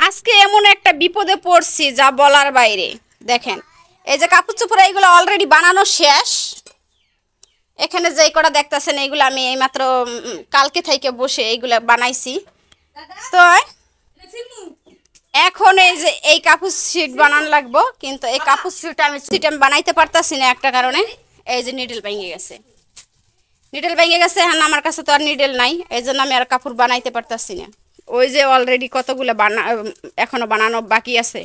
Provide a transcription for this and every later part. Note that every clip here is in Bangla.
আজকে এমন একটা বিপদে পড়ছি যা বলার বাইরে। দেখেন, এই যে কাপড় চোপড় এইগুলো অলরেডি বানানো শেষ। এখানে যে কটা দেখতেছেন এইগুলো আমি এইমাত্র কালকে থেকে বসে এইগুলা বানাইছি। তো এখন এই যে এই কাপড় সিট বানানো লাগবো, কিন্তু এই কাপড় সিট আমি বানাইতে পারতাছি না একটা কারণে। এই যে নিডল ভেঙে গেছে, নিডল ভেঙে গেছে। হ্যাঁ, আমার কাছে তো আর নিডল নাই, এই জন্য আমি আর কাপড় বানাইতে পারতাছি না। ওই যে অলরেডি কতগুলো এখনো বানানো বাকি আছে।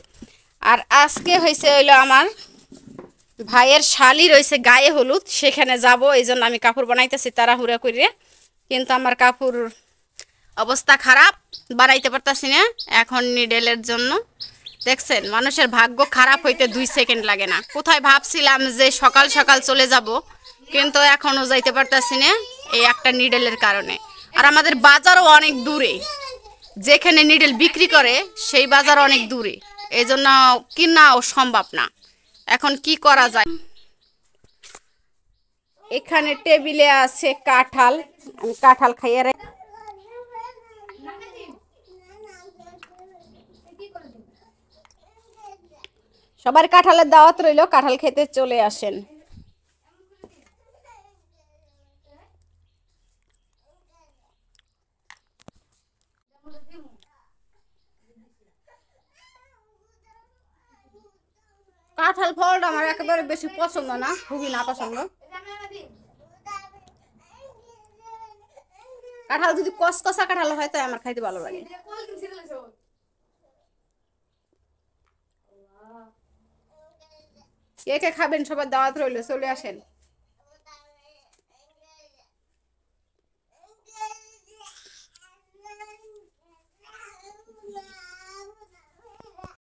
আর আজকে হয়েছে হইলো আমার ভাইয়ের শালি রয়েছে গায়ে হলুদ, সেখানে যাব, এই জন্য আমি কাপড় বানাইতেছি তাড়াহুড়া করে। কিন্তু আমার কাপড় অবস্থা খারাপ, বানাইতে পারতাছি না এখন নিডেলের জন্য। দেখছেন, মানুষের ভাগ্য খারাপ হইতে 2 সেকেন্ড লাগে না। কোথায় ভাবছিলাম যে সকাল সকাল চলে যাব, কিন্তু এখনও যাইতে পারতাছি না এই একটা নিডেলের কারণে। আর আমাদের বাজারও অনেক দূরে, যেখানে নিডেল বিক্রি করে সেই বাজার অনেক দূরে, এই জন্য কিনাও সম্ভব না। এখন কি করা যায়? এখানে টেবিলে আছে কাঁঠাল, আমি কাঁঠাল খাইয়ে রাখি। সবার কাঁঠালের দাওয়াত রইল, কাঁঠাল খেতে চলে আসেন। কাঁঠাল ফলটা আমার একেবারে বেশি পছন্দ না, খুবই না পছন্দ। কাঁঠাল যদি কসকসা কাঁঠাল হয় তাই আমার খাইতে ভালো লাগে। কে কে খাবেন সবার দাওয়াত রইল, চলে আসেন।